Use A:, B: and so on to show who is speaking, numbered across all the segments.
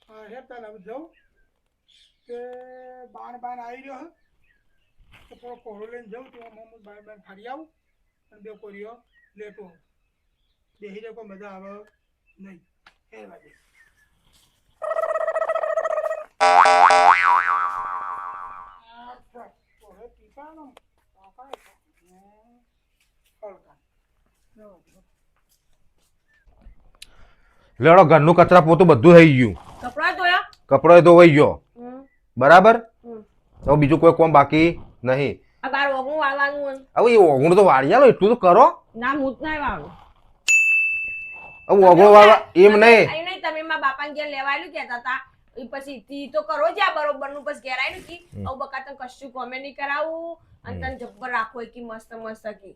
A: હે તને હવે જવું કે બાણ આવી રહ્યો હે તો થોડો કોહળો લઈને જવું તો હું બાણ ફરી આવું અને બે કોરીઓ લેતો આવું બેસી રે કોઈ મજા આવે નહીં એ વાગે પીપાનો
B: લેડો ઘરનું કચરા પોતું બધું થઈ ગયું.
C: કપડા ધોયા?
B: કપડો ધોવાઈ ગયો. બરાબર.
C: હમ.
B: તો બીજું કોઈ કોમ બાકી નહીં.
C: આ બાર ઓગણું વાળવાનું
B: હવે એ ઓગણું તો વાળી આલો એટલું તો કરો.
C: ના હું જ નહીં વાળું.
B: હવે ઓગણું વાળવા એમ નહીં.
C: અહીં નહીં તમે મારા બાપાને ઘેર લેવાયેલું કહેતા હતા. એ પછી તી તો કરો જ આ બરોબર નું પછી ઘેર આવીને કી આવું બકા તને કશું કોમે નહીં કરાવું અને તને જબ્બર રાખો કે મસ્ત મસ્ત કી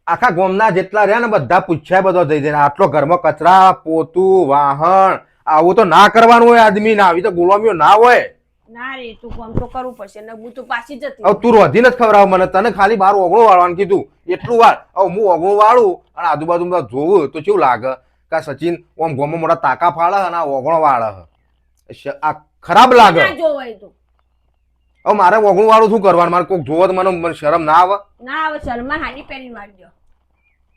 B: આખા ગામના જેટલા રહ્યા ને બધા પૂછ્યા બધો થઈ જાય આટલો ઘરમાં કચરા પોતું વાહણ આવું તો ના કરવાનું હોય આદમી ના આવી તો ગુલામીઓ ના હોય.
C: ના રે તું કોમ તો કરવું પડશે ને હું તો પાછી જતી.
B: હવે તું રોધી નથી ખવડાવ મને તને ખાલી બાર ઓગણું વાળવાનું કીધું એટલું વાળ હવે હું ઓગણું વાળું અને આજુબાજુ બધા જોવું તો કેવું લાગે કે સચિન ઓમ ગોમાં મોટા તાકા ફાળે અને આ ઓગણો વાળે આ ખરાબ લાગે. હવે મારે ઓગણું વાળું શું કરવાનું મારે કોઈક જોવો તો મને શરમ ના આવે.
C: ના આવે શરમ હાડી પહેરીને વાળજો.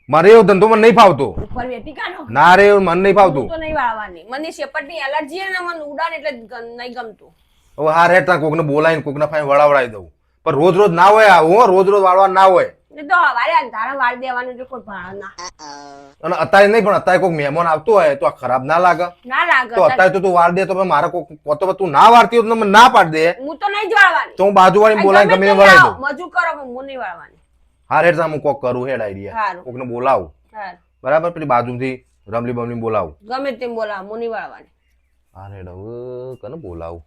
B: મારે એવો ધંધો મને નહીં ફાવતો.
C: ઉપર વેટી કાઢો.
B: ના રે મને નહીં ફાવતું.
C: તો નહીં વાળવાની મને શેપટની એલર્જી છે ને મને ઉડાન એટલે નહીં ગમતું.
B: હવે હા રેટા કોકને બોલાવીને કોકને ફાઈ વળાવડાવી દઉં પણ રોજ રોજ ના હોય આવું રોજ રોજ વાળવા ના હોય.
C: તો હવારે અંધારા વાળ દેવાનું જો કોઈ ભાળ ના.
B: અને અત્યારે નહીં પણ અત્યારે કોઈ મહેમાન આવતું હોય તો આ ખરાબ ના લાગે.
C: ના લાગે
B: તો અત્યારે તો તું વાળ દે તો મારે કોઈ તું ના વાળતી હોય તો મને ના પાડ દે.
C: હું તો નહીં જ વાળવાની.
B: તો હું બાજુવાળી બોલાવીને ગમે વળાવી દઉં.
C: મજૂર કરો પણ હું નહીં વાળવાની.
B: હા રેટ હું કોક કરું હેડ આઈડિયા કોકને બોલાવું બરાબર પેલી બાજુથી રમલી બમલી બોલાવું
C: ગમે તેમ બોલાવ હું નહીં વાળવાની.
B: હા રેડ હવે કને બોલાવું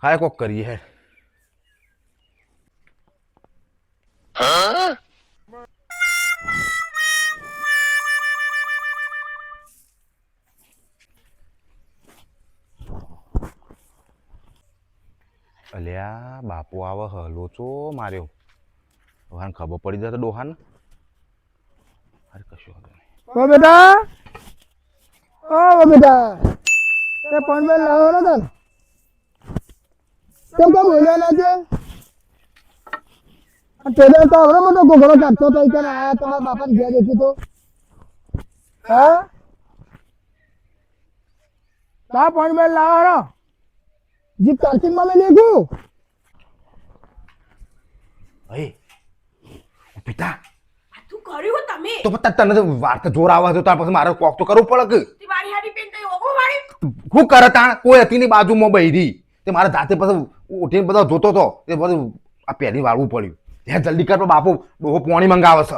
B: હા કોક કરીએ હેડ. અલ્યા બાપુ આવે હ લોચો માર્યો હવે ખબર પડી જાય તો ડોહાને અરે કશું હતું નહીં.
A: ઓ બેટા ઓ બેટા તે પણ બે લાવો ને તને કેમ કે બોલ્યો ના છે તેરે તો હવે મોટો ગોગળો કાઢતો તો કે આયા તમારા બાપાને ઘેર દેખી તો હા તા પણ બે લાવો જીપ કાર્તિક માં મેં લેખું
B: એ પિતા
C: તું કર્યું તમે
B: તો તને વાર્તા જોર આવે તો તાર પછી મારે કોક તો કરવું પડે કે
C: તી વાળી હાડી પેન તઈ ઓગો વાળી
B: હું કરે તાણ કોઈ હતી ની બાજુમાં બૈરી તે મારા જાતે પછી ઉઠીને બધા જોતો તો એ બધું આ પહેલી વાળવું પડ્યું હે જલ્દી કર બાપુ ડોહો પોણી મંગાવે છે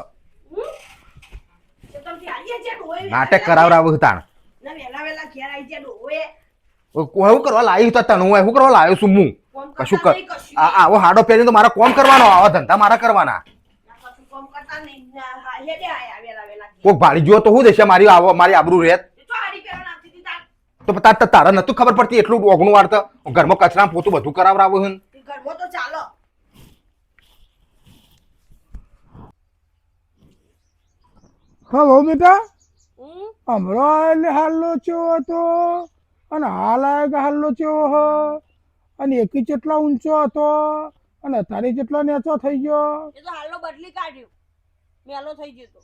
B: નાટક કરાવરાવ તાણ
C: ના વેલા વેલા ઘેર આવી જાય ડોએ
B: હું કરવા લાવી તો તને હું કરવા લાવ્યો છું હું કશું કર આવો હાડો પહેરીને તો મારા કોમ કરવાનો આવા ધંધા મારા કરવાના કોક ભાડી ગયો તો હું દેશે મારી આબરૂ રહેત તો તારા નતું ખબર પડતી એટલું ઓગણું વાળતા ઘરમાં કચરા પોતું બધું કરાવરાવું હન
C: ઘરમાં તો ચાલો
A: હા બહુ બેટા હમણાં હાલો ચેવો હતો અને હાલ હાલો ચેવો હ અને એકી જેટલા ઊંચો હતો અને તારી જેટલો નેચો થઈ ગયો
C: એ તો હાલનો બદલી કાઢ્યો મેલો થઈ ગયો તો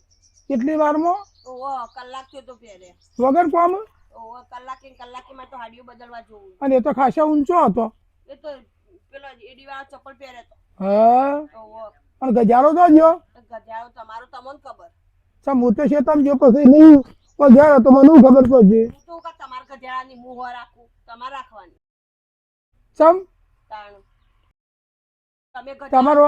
A: કેટલી વારમાં
C: ઓહો કલાક થયો તો પહેરે
A: વગર કોમ
C: ઓહો કલાકે માં તો હાડીઓ બદલવા જોવું
A: અને એ તો ખાસા ઊંચો હતો
C: એ તો પેલો એડી વાળા ચપ્પલ પહેરે તો
A: હા
C: ઓહો
A: અને ગજારો તો જો
C: ગજારો તમારો તમને ખબર
A: હું છે તમે જો પછી નહીં ગજારો તો મને ખબર પડશે
C: હું તો કા તમારા ગજારાની મુહ રાખું તમારે રાખવાની
A: ચમ
C: તાણ તમે
A: તમારો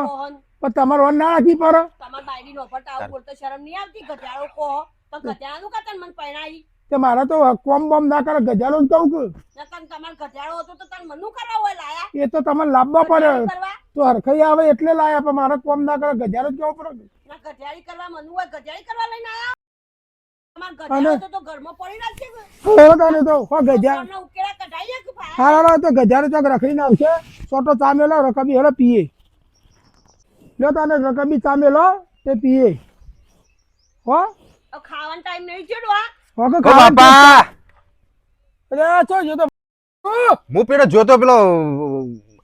A: પણ તમારો ના રાખી પર
C: તમાર બાયડી નો ફટાવ બોલતો શરમ નહીં આવતી ગજારો કહો તો ગજારાનું કા તન મન પહેરાઈ
A: તે મારા તો કોમ બોમ ના કરે ગજારો જ કહું કે
C: નકન તમાર ગજારો હતો તો તન મનુ કરાવો લાયા
A: એ તો તમને લાવવા પડે તો હરખાઈ આવે એટલે લાયા પણ મારા કોમ ના કરે ગજારો જ કેવું પડે
C: ના ગજારી કરવા મનુ હોય ગજારી કરવા લઈને આયા તમાર ગજારો તો ઘરમાં પડી રાખશે
A: હવે તને તો હો ગજાર
C: કોનો ઉકેલા કઢાઈએ કે ભાઈ
A: હારા તો ગજારો ચોક રખડીને આવશે છોટો ચામેલો રકબી હેલો પીએ લો તને રકબી ચામેલો તે પીએ હો
C: ખાવાનો ટાઈમ નહીં ચડવા
A: ઓકે
B: બાપા
A: અરે ચો જો તો
B: હું પેલો જોતો પેલો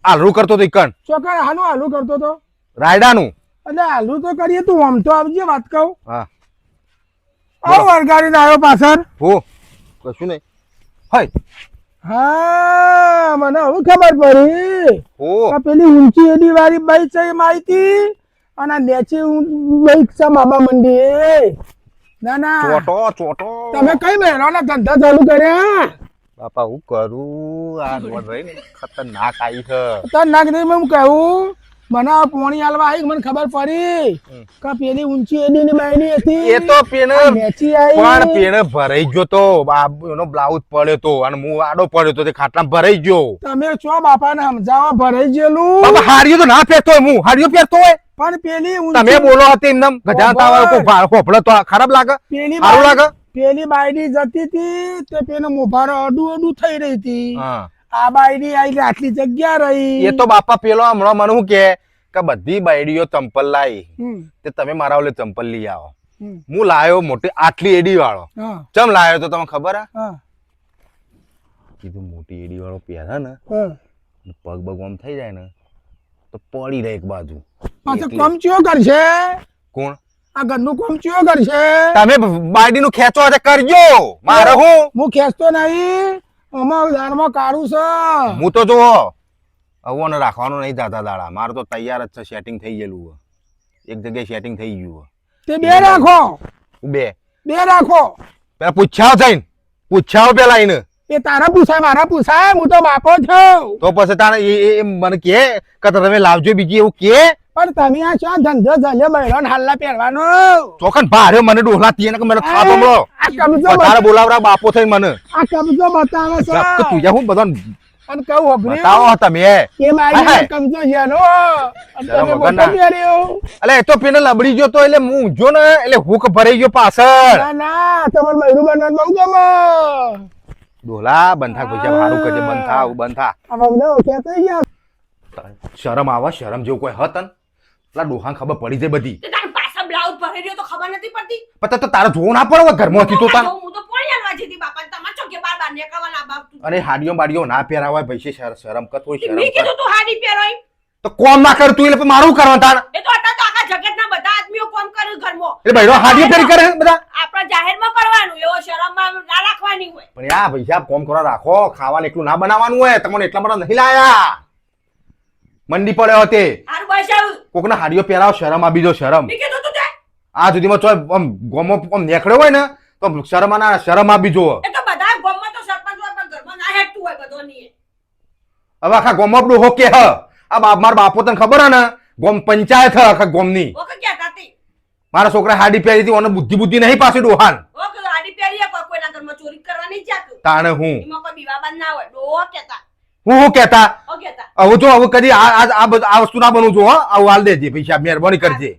B: આલરૂ કરતો તો ઈકણ
A: ચોકર હાલું કરતો તો
B: રાયડાનું.
A: એટલે હાલું તો કરીએ તું આમ તો આવજે વાત કહું
B: હા
A: આવ વરગાડીને આવ્યો પાછળ
B: હો કશું નહીં હાય
A: હા મને હવે ખબર પડી
B: હો
A: આ પેલી ઊંચી એડી વાળી બાઈ છે એ માહિતી અને આ નેચી બાઈ છે મામા મંડી ના ના
B: ચોટો
A: તમે કઈ મહિનાના ધંધા ચાલુ કર્યા
B: બાપા હું કરું આ દોડ રહી ને ખતરનાક આવી છે.
A: તાર નાક નહીં હું કહું મને આ પોણી હાલવા આવી મને ખબર પડી કે પેલી ઊંચી એડી ની બાયડી હતી
B: એ તો પેને
A: નેચી આવી
B: પણ પેને ભરાઈ ગયો તો એનો બ્લાઉઝ પડ્યો તો અને હું આડો પડ્યો તો તે ખાટલામાં ભરાઈ ગયો.
A: તમે છો બાપાને સમજાવવા ભરાઈ ગયેલું
B: બાપા હાડિયો તો ના પહેરતો હોય, હું હાડિયો પહેરતો હોય.
A: પણ પેલી
B: તમે
A: ઊંચી
B: બોલો હતી એમને ગજાન તાવ ખોપડો તો ખરાબ લાગે
A: પેલી
B: સારું લાગે.
A: પેલી બાયડી જતી હતી તે પેલો મોભારો અડું થઈ રહી હતી
B: હા
A: આ બાયડી આવી આટલી જગ્યા રહી
B: એ તો બાપા પેલો હમણાં મને શું કે બધી બાયડીઓ ચંપલ લાવી તે તમે મારા ઓલે ચંપલ લઈ આવો. હું લાયો મોટી આટલી એડી વાળો ચમ લાયો તો તમે ખબર હે કીધું મોટી એડી વાળો પહેરે ને પગ બગ આમ થઈ જાય ને તો પડી રહે એક બાજુ.
A: પાછો કમચીઓ કરશે
B: કોણ
A: આ ઘરનું કમચીઓ કરશે
B: તમે બાયડી નું ખેંચો છે કરજો મારે હું
A: ખેંચતો નહીં અમારું દાળમાં કાળું છે
B: હું તો જુઓ અવોને રાખવાનું નહીં જાતા દાડા મારે તો તૈયાર જ છે સેટિંગ થઈ ગયેલું એક જગ્યાએ સેટિંગ થઈ ગયું
A: તે બે રાખો
B: બે
A: રાખો
B: પેલા પૂછ્યાઓ પેલા એને
A: એ તારા પૂછાય મારા પૂછાય હું તો બાપો છું
B: તો પછી તારે એ મને કે તમે લાવજો બીજી એવું કે
A: પણ તમે આ શું ધંધો ચાલ્યો બહેરો હાલના પહેરવાનો
B: ચોખન ભારે મને ડોહલા તીએ કે મને ખાતો મળો
A: આ કબજો
B: તારે બોલાવરા બાપો થઈને મને
A: આ કબજો બતાવે છે
B: તું જા હું બધા
A: અને કહું હોભરી
B: બતાવો તમે
A: એ મારી કબજો જેનો તમે બોટો પહેર્યો
B: અલે એ તો પેને લબડી ગયો તો એટલે હું ઊંઝો ને એટલે હુક ભરાઈ ગયો પાછળ
A: ના ના તમારે બહેરું બનાવવાનું બહુ ગમે
B: ડોલા બંધા પૈસા સારું કરજે બંધા
A: આ બધા ઓછા થઈ ગયા
B: શરમ આવે શરમ જેવું કોઈ હતન પેલા ડોહાને ખબર પડી જાય બધી
C: તે તારા પાછા બ્લાઉઝ ભરી રહ્યો તો ખબર નથી પડતી
B: પણ તો તારે જોવું ના પડે ઘરમાં હતી તો તાર
C: હું તો પોણી હાલવા જતી બાપા તમાર ચોકે બાર બાર નીકળવાના બાપ તું
B: અરે હાડીઓ બાડીઓ ના પહેરાવાય પૈસે શરમ કર થોડી શરમ
C: મેં
B: કર
C: કીધું તું હાડી પહેરોય
B: તો કોમ ના કર તું એટલે મારું કરવાનું તાર
C: એ તો હતા તો આખા જગતના બધા આદમીઓ કોમ કરે ઘરમાં
B: એટલે ભાઈડો હાડીઓ ફેરી કરે બધા
C: આપણા જાહેરમાં કરવાનું એવો શરમમાં ના રાખવાની હોય
B: પણ આ પૈસા કોમ કરવા રાખો ખાવાનું એટલું ના બનાવવાનું હોય તમને એટલા બધા નહીં લાયા મંડી પડ્યો તે
C: હારું બસ આવું
B: કોકના હાડીઓ પહેરાવ શરમ આપી દો શરમ
C: મેં કીધું તું તે
B: આ સુધીમાં ચો આમ ગોમો આમ નીકળ્યો હોય ને તો શરમ આપી જો
C: એ તો બધા ગામમાં તો સરપંચ હોય પણ ઘરમાં ના હેઠતું હોય બધો ની
B: હવે આખા ગોમમાં ડોહો કે હ આ મારા બાપો તને ખબર હે ને ગોમ પંચાયત હ આખા ગોમની
C: ઓકે ક્યાં તાતી
B: મારા છોકરા હાડી પહેરી હતી ઓને બુદ્ધિ નહીં પાછી ડોહાન
C: ઓકે હાડી પહેરીએ કોઈના ઘરમાં ચોરી કરવાની જ જાતું
B: તાણે હું
C: એમાં કોઈ વિવાદ ના હોય ડો કેતા
B: હું કહેતા
C: ઓ કેતા
B: હવે જો હવે કદી આ વસ્તુ ના બનવું જો આવું હાલ દેજે પૈસા મહેરબાની કરજે